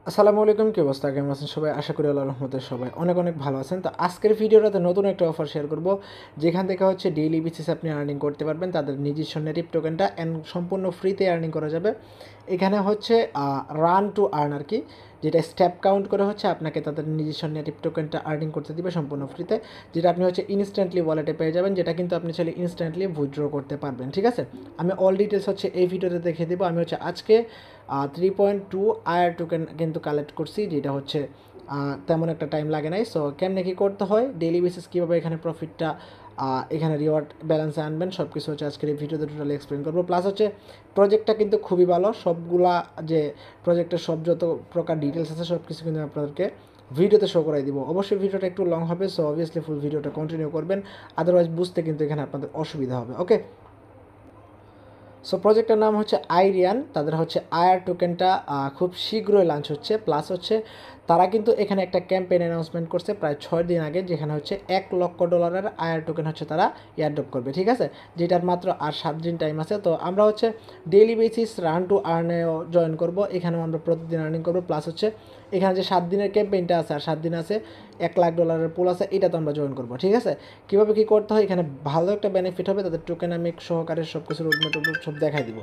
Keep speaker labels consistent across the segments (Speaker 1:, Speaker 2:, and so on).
Speaker 1: আসসালামু আলাইকুম, কি অবস্থা? কেমন আছেন সবাই? আশা করি আল্লাহর রহমতে সবাই অনেক অনেক ভালো আছেন। তো আজকের ভিডিওটাতে নতুন একটা অফার শেয়ার করব, যেখান থেকে হচ্ছে ডেইলি বেসিসে আপনি আর্নিং করতে পারবেন তাদের নিজস্ব নেটিভ টোকেনটা, অ্যান্ড সম্পূর্ণ ফ্রিতে আর্নিং করা যাবে। এখানে হচ্ছে রান টু আর্ন আর কি, যেটা স্টেপ কাউন্ট করে হচ্ছে আপনাকে তাদের নিজস্ব নেটিভ টোকেনটা আর্নিং করতে দিবে সম্পূর্ণ ফ্রিতে, যেটা আপনি হচ্ছে ইনস্ট্যান্টলি ওয়ালেটে পেয়ে যাবেন, যেটা কিন্তু আপনি চাইলে ইনস্ট্যান্টলি উইথড্র করতে পারবেন। ঠিক আছে, আমি অল ডিটেলস হচ্ছে এই ভিডিওতে দেখিয়ে দেবো। আমি হচ্ছে আজকে 3.2 আয়ার টোকেন কিন্তু কালেক্ট করছি, যেটা হচ্ছে তেমন একটা টাইম লাগে নাই। সো কেমনে কী করতে হয়, ডেইলি বেসিস কীভাবে এখানে প্রফিটটা এখানে রিওয়ার্ড ব্যালেন্সে আনবেন, সব কিছু হচ্ছে আজকের এই ভিডিওতে টোটালি এক্সপ্লেন করবো। প্লাস হচ্ছে প্রজেক্টটা কিন্তু খুবই ভালো, সবগুলা যে প্রজেক্টের সব যত প্রকার ডিটেলস আছে সব কিছু কিন্তু আপনাদেরকে ভিডিওতে শো করাই দিব। অবশ্যই ভিডিওটা একটু লং হবে, সো অবভিয়াসলি ফুল ভিডিওটা কন্টিনিউ করবেন, আদারওয়াইজ বুঝতে কিন্তু এখানে আপনাদের অসুবিধা হবে। ওকে, সো প্রজেক্টের নাম হচ্ছে আইরিয়ান, তাদের হচ্ছে আয়ার টোকেনটা খুব শীঘ্রই লঞ্চ হচ্ছে। প্লাস হচ্ছে তারা কিন্তু এখানে একটা ক্যাম্পেইন অ্যানাউন্সমেন্ট করছে প্রায় 6 দিন আগে, যেখানে হচ্ছে $1 লক্ষ আয়ার টোকেন হচ্ছে তারা এয়ারড্রপ করবে। ঠিক আছে, যেটার মাত্র আর 7 দিন টাইম আছে। তো আমরা হচ্ছে ডেইলি বেসিস রান টু আর্নেও জয়েন করব, এখানেও আমরা প্রতিদিন আর্নিং করবো। প্লাস হচ্ছে এখানে যে 7 দিনের ক্যাম্পেইনটা আছে আর 7 দিন আছে $1 লাখ পুল আছে, এটা তো আমরা জয়েন করবো। ঠিক আছে, কীভাবে কী করতে হয়, এখানে ভালো একটা বেনিফিট হবে, তাদের টোকেনামিক সহকারে সব কিছু রোডম্যাপ সব দেখাই দিব।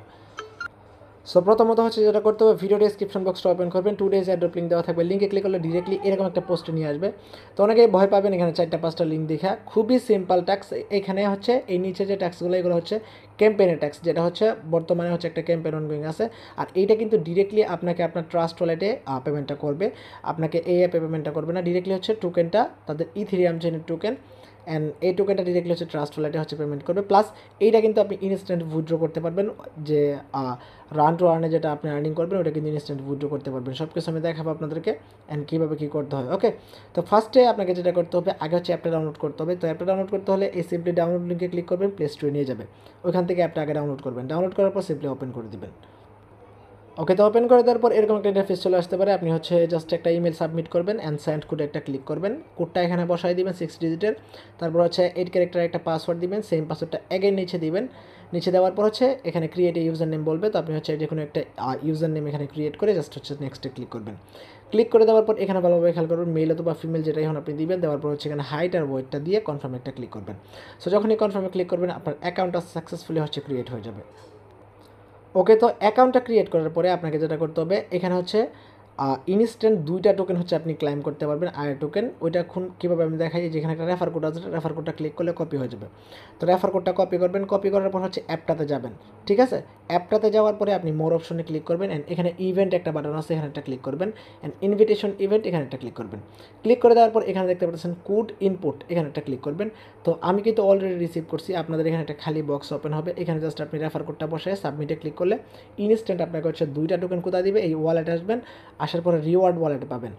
Speaker 1: সো প্রথমত হচ্ছে যেটা করতে হবে, ভিডিও ডিসক্রিপশন বক্সটা ওপেন করবেন, 2 ডেজ অ্যাড্রপ লিঙ্ক দেওয়া থাকবে, লিঙ্কে ক্লিক করলে ডিরেক্টলি এরকম একটা পোস্টে নিয়ে আসবে। তো অনেকেই ভয় পাবেন, এখানে 4-5টা লিঙ্ক দেখা, খুবই সিম্পল ট্যাক্স। এখানে হচ্ছে এই নিচে যে ট্যাক্সগুলো, এগুলো হচ্ছে ক্যাম্পেইনের ট্যাক্স, যেটা হচ্ছে বর্তমানে হচ্ছে একটা ক্যাম্পেইন অনগোয়িং আছে। আর এইটা কিন্তু ডিরেক্টলি আপনাকে আপনার ট্রাস্ট ওয়ালেটে পেমেন্টটা করবে, আপনাকে এই অ্যাপে পেমেন্টটা করবে না, ডিরেক্টলি হচ্ছে টোকেনটা তাদের ইথেরিয়াম চেনের টোকেন, অ্যান্ড এই টোকেনটা ডিরেক্টলি হচ্ছে ট্রাস্ট ওয়ালেটে হচ্ছে পেমেন্ট করবে। প্লাস এইটা কিন্তু আপনি ইনস্ট্যান্ট উইথড্র করতে পারবেন, যে রান টু আর্নে যেটা আপনি আর্নিং করবেন ওটা কিন্তু ইনস্ট্যান্ট উইথড্র করতে পারবেন। সব কিছু আমি দেখাবো আপনাদেরকে, অ্যান্ড কীভাবে কী করতে হয়। ওকে, তো ফার্স্টে আপনাকে যেটা করতে হবে, আগে হচ্ছে অ্যাপটা ডাউনলোড করতে হবে। তো অ্যাপটা ডাউনলোড করতে হলে এই সিম্পলি ডাউনলোড লিঙ্কে ক্লিক করবেন, প্লে স্টোরে নিয়ে যাবে, ওইখান থেকে অ্যাপটা আগে ডাউনলোড করবেন। ডাউনলোড করার পর সিম্পলি ওপেন করে দেবেন। ওকে, তো ওপেন করে দেওয়ার পর এরকম একটা ইন্টারফেস চলে আসতে পারে। আপনি হচ্ছে জাস্ট একটা ইমেল সাবমিট করবেন, অ্যান্ড সেন্ড কোডে একটা ক্লিক করবেন, কোডটা এখানে বসাই দিবেন 6 ডিজিটের। তারপর হচ্ছে 8 ক্যারেক্টার একটা পাসওয়ার্ড দিবেন, সেম পাসওয়ার্ডটা অ্যাগেন নিচে দিবেন। নিচে দেওয়ার পর হচ্ছে এখানে ক্রিয়েট এ ইউজার নেম বলবে, তো আপনি হচ্ছে যে কোনো একটা ইউজার নেম এখানে ক্রিয়েট করে জাস্ট হচ্ছে নেক্সটে ক্লিক করবেন। ক্লিক করে দেওয়ার পর এখানে ভালোভাবে খেয়াল করবেন, মেল অথবা ফিমেল যেটা এখন আপনি দিবেন, দেওয়ার পর হচ্ছে এখানে হাইট আর ওয়েটটা দিয়ে কনফার্মে একটা ক্লিক করবেন। সো যখনই কনফার্মে ক্লিক করবেন, আপনার অ্যাকাউন্টটা সাকসেসফুলি হচ্ছে ক্রিয়েট হয়ে যাবে। ওকে, তো অ্যাকাউন্টটা ক্রিয়েট করার পরে আপনাকে যেটা করতে হবে, এখানে হচ্ছে ইনস্ট্যান্ট 2টা টোকেন হচ্ছে আপনি ক্লাইম করতে পারবেন, আয়ার টোকেন। ওইটা এখন কীভাবে আমি দেখাই, যেখানে একটা রেফার কোড আছে, রেফার কোডটা ক্লিক করলে কপি হয়ে যাবে। তো রেফার কোডটা কপি করবেন, কপি করার পর হচ্ছে অ্যাপটাতে যাবেন। ঠিক আছে, অ্যাপটাতে যাওয়ার পরে আপনি মোর অপশনে ক্লিক করবেন, অ্যান্ড এখানে ইভেন্ট একটা বাটন আছে, এখানে একটা ক্লিক করবেন, অ্যান্ড ইনভিটেশন ইভেন্ট এখানে একটা ক্লিক করবেন। ক্লিক করে দেওয়ার পর এখানে দেখতে পাচ্ছেন কোড ইনপুট, এখানে একটা ক্লিক করবেন। তো আমি কিন্তু অলরেডি রিসিভ করছি, আপনাদের এখানে একটা খালি বক্স ওপেন হবে, এখানে জাস্ট আপনি রেফার কোডটা বসায় সাবমিটে ক্লিক করলে ইনস্ট্যান্ট আপনাকে হচ্ছে 2টা টোকেন কোথায় দিবে, এই ওয়ালেটে আসবেন, আসার পরে রিওয়ার্ড ওয়ালেটে পাবেন।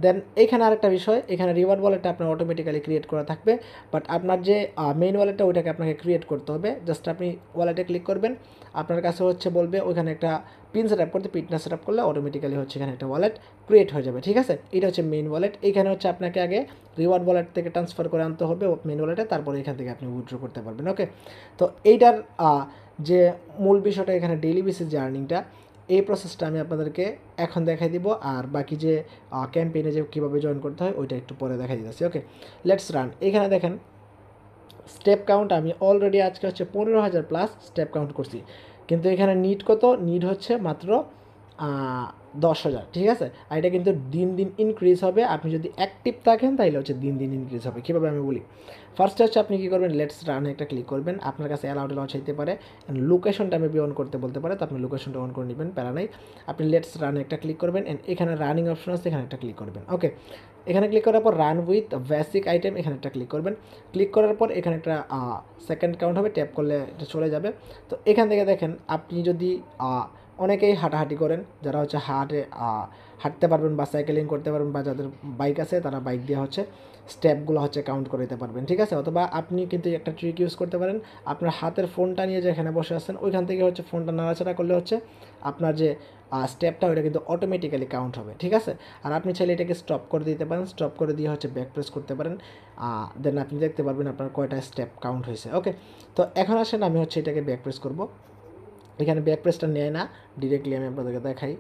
Speaker 1: দেন এইখানে আরেকটা বিষয়, এখানে রিওয়ার্ড ওয়ালেটটা আপনার অটোমেটিক্যালি ক্রিয়েট করা থাকবে, বাট আপনার যে মেইন ওয়ালেটটা ওইটাকে আপনাকে ক্রিয়েট করতে হবে। জাস্ট আপনি ওয়ালেটে ক্লিক করবেন, আপনার কাছে হচ্ছে বলবে ওইখানে একটা পিন সেট আপ করতে, পিনটা সেট আপ করলে অটোমেটিক্যালি হচ্ছে এখানে একটা ওয়ালেট ক্রিয়েট হয়ে যাবে। ঠিক আছে, এটা হচ্ছে মেইন ওয়ালেট। এইখানে হচ্ছে আপনাকে আগে রিওয়ার্ড ওয়ালেট থেকে ট্রান্সফার করে আনতে হবে মেইন ওয়ালেটে, তারপরে এখান থেকে আপনি উইথড্র করতে পারবেন। ওকে, তো এইটার যে মূল বিষয়টা, এখানে ডেইলি বেসিস যে আর্নিংটা, এই প্রসেসটা আমি আপনাদেরকে এখন দেখাই দিব, আর বাকি যে ক্যাম্পেইনে যে কীভাবে জয়েন করতে হয় ওইটা একটু পরে দেখাই দিতেছি। ওকে, লেটস রান। এখানে দেখেন স্টেপ কাউন্ট আমি অলরেডি আজকে হচ্ছে 15,000 প্লাস স্টেপ কাউন্ট করছি, কিন্তু এখানে নিড কত, নিড হচ্ছে মাত্র 10,000। ঠিক আছে, আর এটা কিন্তু দিন দিন ইনক্রিজ হবে, আপনি যদি অ্যাক্টিভ থাকেন তাহলে হচ্ছে দিন দিন ইনক্রিজ হবে। কীভাবে আমি বলি, ফার্স্টে হচ্ছে আপনি কী করবেন, লেটস রানে একটা ক্লিক করবেন, আপনার কাছে অ্যালাউড চাইতে পারে, লোকেশনটা আমি অন করতে বলতে পারে, তো আপনি লোকেশনটা অন করে নেবেন, প্যারা নাই। আপনি লেটস রানে একটা ক্লিক করবেন, অ্যান্ড এখানে রানিং অপশন আছে, এখানে একটা ক্লিক করবেন। ওকে, এখানে ক্লিক করার পর রান উইথ বেসিক আইটেম, এখানে একটা ক্লিক করবেন। ক্লিক করার পর এখানে একটা সেকেন্ড কাউন্ট হবে, ট্যাপ করলে এটা চলে যাবে। তো এখান থেকে দেখেন, আপনি যদি অনেকেই হাঁটাহাঁটি করেন, যারা হচ্ছে হাঁটতে পারবেন বা সাইকেলিং করতে পারবেন, বা যাদের বাইক আছে তারা বাইক দিয়ে হচ্ছে স্টেপগুলো হচ্ছে কাউন্ট করে দিতে পারবেন। ঠিক আছে, অথবা আপনি কিন্তু একটা ট্রিক ইউজ করতে পারেন, আপনার হাতের ফোনটা নিয়ে যেখানে বসে আছেন ওইখান থেকে হচ্ছে ফোনটা নাড়াচাড়া করলে হচ্ছে আপনার যে স্টেপটা ওইটা কিন্তু অটোমেটিক্যালি কাউন্ট হবে। ঠিক আছে, আর আপনি চাইলে এটাকে স্টপ করে দিতে পারেন, স্টপ করে দিয়ে হচ্ছে ব্যাক প্রেস করতে পারেন, দেন আপনি দেখতে পারবেন আপনার কয়টা স্টেপ কাউন্ট হয়েছে। ওকে, তো এখন আসেন আমি হচ্ছে এটাকে ব্যাক প্রেস করবো। এখানে ব্যাক প্রেসটা নেয় না, ডিরেক্টলি আমি আপনাদেরকে দেখাই।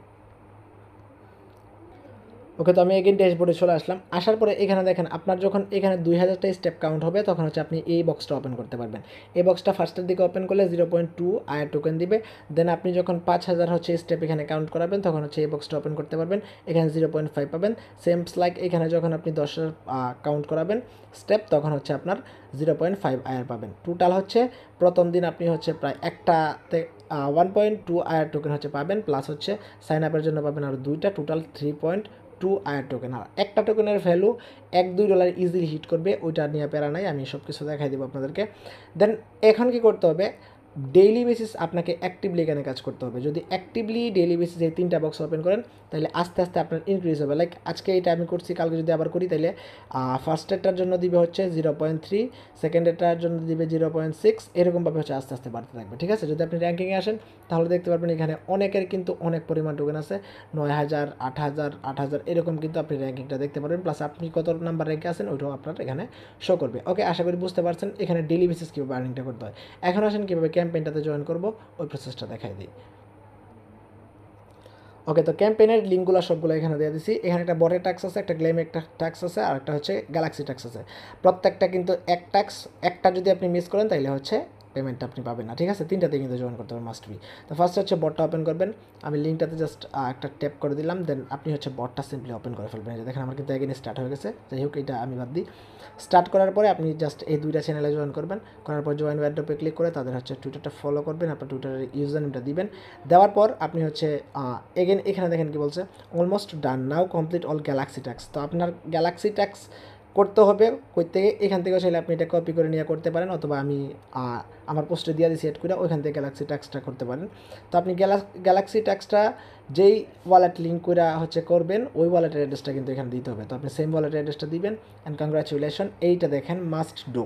Speaker 1: ওকে, তো আমি এগেইন ড্যাশবোর্ডে চলে আসলাম। আসার পরে এখানে দেখেন আপনার যখন এখানে 2000টা স্টেপ কাউন্ট হবে তখন হচ্ছে আপনি এই বক্সটা ওপেন করতে পারবেন। এই বক্সটা ফার্স্টের দিকে ওপেন করলে 0.2 আয়ার টোকেন দিবে। দেন আপনি যখন 5000 হচ্ছে স্টেপ এখানে কাউন্ট করাবেন তখন হচ্ছে এই বক্সটা ওপেন করতে পারবেন, এখানে 0.5 পাবেন। সেমস লাইক এখানে যখন আপনি 10,000 কাউন্ট করাবেন স্টেপ তখন হচ্ছে আপনার 0.5 আয়ার পাবেন। টোটাল হচ্ছে প্রথম দিন আপনি হচ্ছে প্রায় একটাতে 1.2 আয়ার টোকেন হচ্ছে পাবেন, প্লাস হচ্ছে সাইন আপের জন্য পাবেন আর দুইটা, টোটাল 3.2 আয়ার টোকেন। আর একটা টোকেনের ভ্যালু $1-2 ইজিলি হিট করবে, ওইটা নিয়ে প্যারা নাই, আমি সব কিছু দেখাই দেবো আপনাদেরকে। দেন এখন কি করতে হবে, ডেইলি বেসিস আপনাকে অ্যাক্টিভলি এখানে কাজ করতে হবে। যদি অ্যাক্টিভলি ডেইলি বেসিস এই 3টা বক্স ওপেন করেন তাহলে আস্তে আস্তে আপনার ইনক্রিজ হবে। লাইক আজকে এটা আমি করছি, কালকে যদি আবার করি তাহলে ফার্স্টেরটার জন্য দিবে হচ্ছে 0.3, সেকেন্ডেরটার জন্য দিবে 0.6, এরকমভাবে হচ্ছে আস্তে আস্তে বাড়তে থাকবে। ঠিক আছে, যদি আপনি র্যাঙ্কিংয়ে আসেন তাহলে দেখতে পারবেন এখানে অনেকের কিন্তু অনেক পরিমাণ টোকেন আছে, 9000, 8000, 8000 এরকম কিন্তু আপনি র্যাঙ্কিংটা দেখতে পারবেন, প্লাস আপনি কত নাম্বার র্যাঙ্কে আছেন ওইটাও আপনার এখানে শো করবে। ওকে, আশা করি বুঝতে পারছেন এখানে ডেইলি বেসিস কীভাবে আর্নিংটা করতে হয়। এখন আসেন কীভাবে ক্যাম্পেইনটাতে জয়েন করবো ওই প্রসেসটা দেখাই দিই। ওকে, তো ক্যাম্পেইনের লিঙ্কগুলো সবগুলো এখানে দিয়ে দিছি। এখানে একটা বটের ট্যাক্স আছে, একটা গ্লেম একটা ট্যাক্স আছে, আর একটা হচ্ছে গ্যালাক্সি ট্যাক্স আছে। প্রত্যেকটা কিন্তু এক ট্যাক্স, একটা যদি আপনি মিস করেন তাহলে হচ্ছে পেমেন্টটা আপনি পাবেন না। ঠিক আছে, তিনটাতে কিন্তু জয়েন করতে হবে মাস্ট বি। তো ফার্স্ট হচ্ছে বটটা ওপেন করবেন, আমি লিঙ্কটাতে জাস্ট একটা ট্যাপ করে দিলাম, দেন আপনি হচ্ছে বটটা সিম্পলি ওপেন করে ফেলবেন। দেখেন আমার কিন্তু এগেইন স্টার্ট হয়ে গেছে, যাই হোক এটা আমি বাদ দিই। স্টার্ট করার পরে আপনি জাস্ট এই দুইটা চ্যানেলে জয়েন করবেন, করার পর জয়েন ওয়ার্ডরোপে ক্লিক করে তাদের হচ্ছে টুইটারটা ফলো করবেন, আপনার টুইটারের ইউজার নেমটা দিবেন। দেওয়ার পর আপনি হচ্ছে এগেন এখানে দেখেন কি বলছে, অলমোস্ট ডান নাও কমপ্লিট অল গ্যালাক্সি ট্যাক্স। তো আপনার গ্যালাক্সি ট্যাক্স করতে হবে কই থেকে, এখান থেকে চাইলে আপনি এটা কপি করে নিয়ে করতে পারেন, অথবা আমি আমার পোস্টে দিয়ে দিয়েছি এড করে, ওইখান থেকে গ্যালাক্সি ট্যাক্সটা করতে পারেন। তো আপনি গ্যালাক্সি ট্যাক্সটা যেই ওয়ালেট লিঙ্ক করে হচ্ছে করবেন ওই ওয়ালেটের অ্যাড্রেসটা কিন্তু এখানে দিতে হবে। তো আপনি সেম ওয়ালেটের অ্যাড্রেসটা দিবেন, অ্যান্ড কংগ্রাচুলেশন, এইটা দেখেন মাস্ট ডু,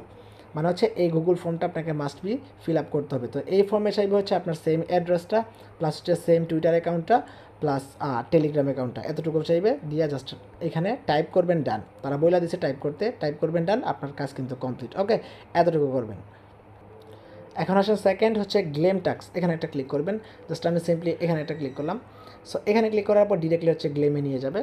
Speaker 1: মানে হচ্ছে এই গুগল ফর্মটা আপনাকে মাস্ট বি ফিল আপ করতে হবে। তো এই ফর্মে চাইবে হচ্ছে আপনার সেম অ্যাড্রেসটা, প্লাস হচ্ছে সেম টুইটার অ্যাকাউন্টটা, প্লাস টেলিগ্রাম অ্যাকাউন্টটা, এতটুকু চাইবে দিয়ে জাস্ট এখানে টাইপ করবেন ডান। তারা বলে দিচ্ছে টাইপ করতে, টাইপ করবেন ডান, আপনার কাজ কিন্তু কমপ্লিট। ওকে, এতটুকু করবেন। এখন আসেন সেকেন্ড হচ্ছে গ্লেম ট্যাক্স, এখানে একটা ক্লিক করবেন, জাস্ট আমি সিম্পলি এখানে একটা ক্লিক করলাম। সো এখানে ক্লিক করার পর ডিরেক্টলি হচ্ছে গ্লেমে নিয়ে যাবে।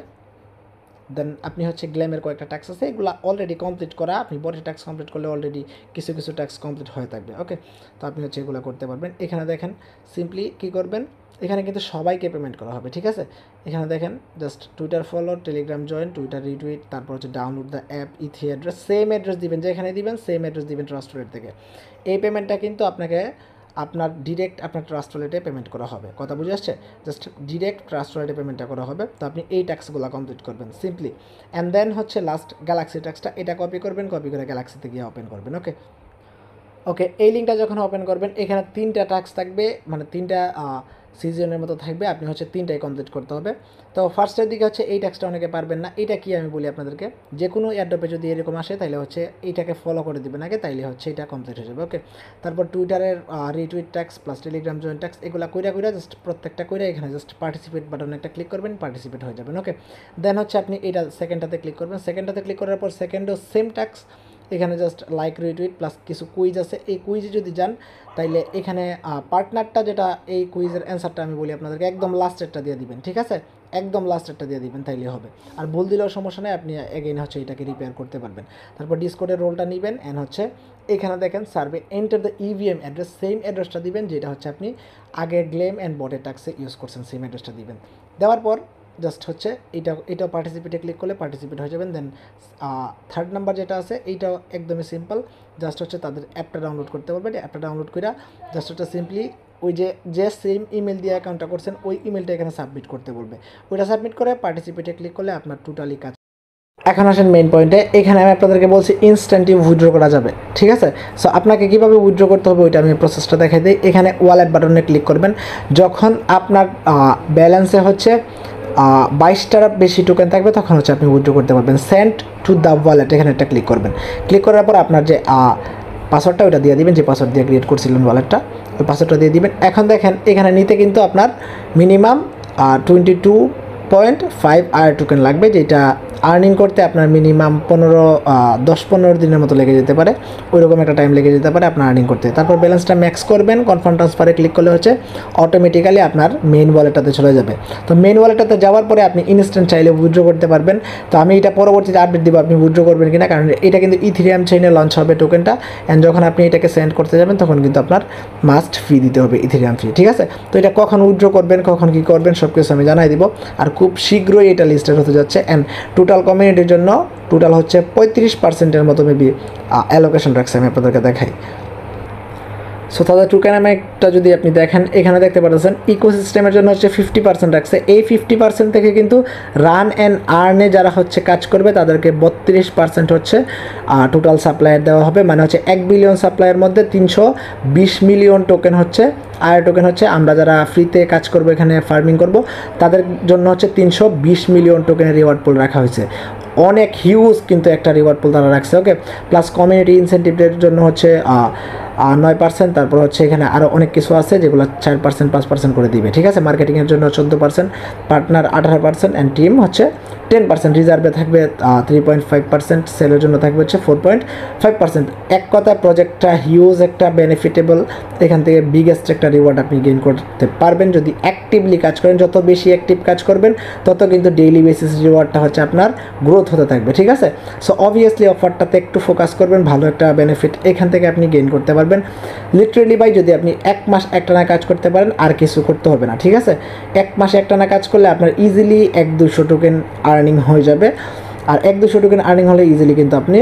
Speaker 1: দেন আপনি হচ্ছে গ্লেমের কয়েকটা ট্যাক্স আছে, এগুলো অলরেডি কমপ্লিট করা, আপনি বডি ট্যাক্স কমপ্লিট করলে অলরেডি কিছু কিছু ট্যাক্স কমপ্লিট হয়ে থাকবে। ওকে, তো আপনি হচ্ছে এগুলো করতে পারবেন। এখানে দেখেন সিম্পলি কী করবেন, এখানে কিন্তু সবাইকে পেমেন্ট করা হবে। ঠিক আছে, এখানে দেখেন just Twitter follow, Telegram join, Twitter retweet, তারপর হচ্ছে download the app, ETH address, same address দিবেন যেখানে দিবেন, সেম অ্যাড্রেস দিবেন ট্রাস্ট ওয়ালেট থেকে। এই পেমেন্টটা কিন্তু আপনাকে আপনার ডিরেক্ট আপনার ট্রাস্ট ওয়ালেটে পেমেন্ট করা হবে। কথা বুঝে আসছে, জাস্ট ডিরেক্ট ট্রাস্ট ওয়ালেটে পেমেন্টটা করা হবে। তো আপনি এই ট্যাক্সগুলো কমপ্লিট করবেন সিম্পলি, অ্যান্ড দেন হচ্ছে লাস্ট গ্যালাক্সি ট্যাক্সটা, এটা কপি করবেন, কপি করে গ্যালাক্সিতে গিয়ে ওপেন করবেন। ওকে, ওকে, এই লিঙ্কটা যখন ওপেন করবেন এখানে 3টা টাস্ক থাকবে, মানে 3টা সিজনের মতো থাকবে, আপনি হচ্ছে 3টাই কমপ্লিট করতে হবে। তো ফার্স্টের দিকে হচ্ছে এই ট্যাক্সটা অনেকে পারবেন না, এটা কি আমি বলি আপনাদেরকে, যে কোনো এয়ারড্রপে যদি এরকম আসে তাহলে হচ্ছে এইটাকে ফলো করে দেবেন আগে, তাইলে হচ্ছে এটা কমপ্লিট হয়ে যাবে। ওকে, তারপর টুইটারের retweet tax plus Telegram join tax, এগুলো কইরা জাস্ট প্রত্যেকটা কইরা এখানে জাস্ট পার্টিসিপেট বাটনে একটা ক্লিক করবেন, পার্টিসিপেট হয়ে যাবেন। ওকে, দেন হচ্ছে আপনি এটা সেকেন্ডটাতে ক্লিক করবেন, সেকেন্ডটাতে ক্লিক করার পর সেকেন্ডও সেম ট্যাক্স, এখানে জাস্ট লাইক রিটুইট প্লাস কিছু কুইজ আছে, এই কুইজে যদি যান তাইলে এখানে পার্টনারটা যেটা এই কুইজের অ্যান্সারটা আমি বলি আপনাদেরকে একদম লাস্টেরটা দিয়ে দিবেন। ঠিক আছে, একদম লাস্টেরটা দিয়ে দিবেন, তাইলে হবে। আর ভুল দিলেও সমস্যা নেই, আপনি এগেইন হচ্ছে এটাকে রিপেয়ার করতে পারবেন। তারপর ডিসকোডের রোলটা নেবেন, অ্যান্ড হচ্ছে এখানে দেখেন survey enter the EVM address, same অ্যাড্রেসটা দিবেন যেটা হচ্ছে আপনি আগে গ্লেম অ্যান্ড বটের ট্যাক্সে ইউজ করছেন, সেম অ্যাড্রেসটা দিবেন। দেওয়ার পর জাস্ট হচ্ছে এটাও পার্টিসিপেটে ক্লিক করলে পার্টিসিপেট হয়ে যাবেন। দেন থার্ড নাম্বার যেটা আছে এইটাও একদমই সিম্পল, জাস্ট হচ্ছে তাদের অ্যাপটা ডাউনলোড করতে পারবেন। অ্যাপটা ডাউনলোড করে জাস্ট হচ্ছে সিম্পলি ওই যে সেম ইমেল দিয়ে অ্যাকাউন্টটা করছেন ওই ইমেলটা এখানে সাবমিট করতে বলবে, ওইটা সাবমিট করে পার্টিসিপেটে ক্লিক করলে আপনার টোটালি কাজ। এখন আসেন মেইন পয়েন্টে, এখানে আমি আপনাদেরকে বলছি ইনস্ট্যান্টলি উইথড্র করা যাবে। ঠিক আছে, সো আপনাকে কীভাবে উইথড্র করতে হবে ওইটা আমি প্রসেসটা দেখাই দিই। এখানে ওয়ালেট বাটনে ক্লিক করবেন, যখন আপনার ব্যালেন্সে হচ্ছে 22টার বেশি টোকেন থাকবে তখন হচ্ছে আপনি উইথড্র করতে পারবেন। সেন্ড টু দ্য ওয়ালেট, এখানে একটা ক্লিক করবেন, ক্লিক করার পর আপনার যে পাসওয়ার্ডটা ওইটা দিয়ে দিবেন, যে পাসওয়ার্ড দিয়ে ক্রিয়েট করছিলেন ওয়ালেটটা, ওই পাসওয়ার্ডটা দিয়ে দিবেন। এখন দেখেন এখানে নিতে কিন্তু আপনার মিনিমাম 22.5 আয়ার টোকেন লাগবে, যেটা আর্নিং করতে আপনার মিনিমাম 10-15 দিনের মতো লেগে যেতে পারে, ওইরকম একটা টাইম লেগে যেতে পারে আপনার আর্নিং করতে। তারপর ব্যালেন্সটা ম্যাক্স করবেন, কনফার্ম ট্রান্সফারে ক্লিক করলে হচ্ছে অটোমেটিক্যালি আপনার মেইন ওয়ালেটটাতে চলে যাবে। তো মেইন ওয়ালেটটাতে যাওয়ার পরে আপনি ইনস্ট্যান্ট চাইলে উইথড্র করতে পারবেন। তো আমি এটা পরবর্তীতে আপডেট দিব আপনি উইথড্র করবেন কিনা, কারণ এটা কিন্তু ইথেরিয়াম চেইনে লঞ্চ হবে টোকেনটা, অ্যান্ড যখন আপনি এটাকে সেন্ড করতে যাবেন তখন কিন্তু আপনার মাস্ট ফি দিতে হবে, ইথেরিয়াম ফি, ঠিক আছে। তো এটা কখন উইথড্র করবেন, কখন কী করবেন সব কিছু আমি জানাই দিব। আর খুব শীঘ্রই এটা লিস্টেড হতে যাচ্ছে, অ্যান্ড টোটাল কমিউনিটির জন্য টোটাল হচ্ছে 35%-এর মতো মেবি অ্যালোকেশন রাখছে, আমি আপনাদেরকে দেখাই। সো তাদের টোকেনটা যদি আপনি দেখেন, এখানে দেখতে পাচ্ছেন ইকোসিস্টেমের জন্য হচ্ছে 50% রাখছে। এই 50% থেকে কিন্তু রান অ্যান্ড আর্নে যারা হচ্ছে কাজ করবে তাদেরকে 32% হচ্ছে টোটাল সাপ্লায়ার দেওয়া হবে, মানে হচ্ছে 1 বিলিয়ন সাপ্লাইয়ের মধ্যে 320 মিলিয়ন টোকেন হচ্ছে আয়ার টোকেন হচ্ছে আমরা যারা ফ্রিতে কাজ করবো, এখানে ফার্মিং করব, তাদের জন্য হচ্ছে 320 মিলিয়ন টোকেনের রিওয়ার্ড পুল রাখা হয়েছে। অনেক হিউজ কিন্তু একটা রিওয়ার্ড পুল তারা রাখছে, ওকে। প্লাস কমিউনিটি ইনসেন্টিভের জন্য হচ্ছে 9%, তারপর হচ্ছে এখানে আরও অনেক কিছু আছে যেগুলো 4%, 5% করে দিবে, ঠিক আছে। মার্কেটিংয়ের জন্য 14%, পার্টনার 18%, অ্যান্ড টিম হচ্ছে 10%, রিজার্ভে থাকবে 3.5%, সেলের জন্য থাকবে হচ্ছে 4.5%। এক কথা প্রজেক্টটা হিউজ একটা বেনিফিটেবল, এখান থেকে বিগেস্ট একটা রিওয়ার্ড আপনি গেইন করতে পারবেন যদি অ্যাক্টিভলি কাজ করেন। যত বেশি অ্যাক্টিভ কাজ করবেন তত কিন্তু ডেইলি বেসিস রিওয়ার্ডটা হচ্ছে আপনার গ্রোথ হতে থাকবে, ঠিক আছে। সো অবভিয়াসলি অফারটাতে একটু ফোকাস করবেন, ভালো একটা বেনিফিট এখান থেকে আপনি গেইন করতে পারবেন। লিটারেলি ভাই যদি আপনি 1 মাস একটানা কাজ করতে পারেন আর কিছু করতে হবে না, ঠিক আছে। 1 মাসে একটানা কাজ করলে আপনার ইজিলি 100-200 টোকেন আর্নিং হয়ে যাবে, আর 100-200 টোকেন আর্নিং হলে ইজিলি কিন্তু আপনি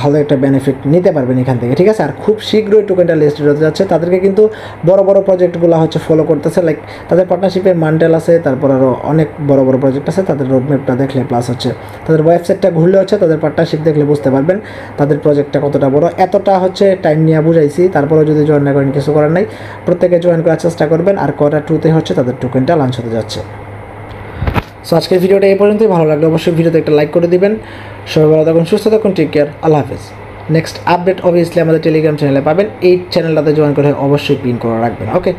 Speaker 1: ভালো একটা বেনিফিট নিতে পারবেন এখান থেকে, ঠিক আছে। আর খুব শীঘ্রই টোকেনটা লিস্টেড হতে যাচ্ছে। তাদেরকে কিন্তু বড় বড় প্রজেক্টগুলো হচ্ছে ফলো করতেছে, লাইক তাদের পার্টনারশিপে মান্টেল আছে, তারপর আরও অনেক বড় বড় প্রজেক্ট আছে। তাদের রোডম্যাপটা দেখলে প্লাস হচ্ছে তাদের ওয়েবসাইটটা ঘুরলে হচ্ছে তাদের পার্টনারশিপ দেখলে বুঝতে পারবেন তাদের প্রজেক্টটা কতটা বড়। এতটা হচ্ছে টাইম নিয়ে বুঝাইছি, তারপরেও যদি জয়েন না করেন কিছু করার নাই, প্রত্যেকে জয়েন করার চেষ্টা করবেন। আর Q2-তে হচ্ছে তাদের টোকেনটা লঞ্চ হতে যাচ্ছে। সো আজকের ভিডিওটা এই পর্যন্তই। ভালো লাগলে অবশ্যই ভিডিওতে একটা লাইক করে দিবেন। সবাই ভালো থাকুন, সুস্থ থাকুন, টেক কেয়ার, আল্লাহ হাফেজ। নেক্সট আপডেট অবভিয়াসলি আমাদের টেলিগ্রাম চ্যানেলে পাবেন, এই চ্যানেলটাতে জয়েন করে অবশ্যই পিন করে রাখবেন, ওকে।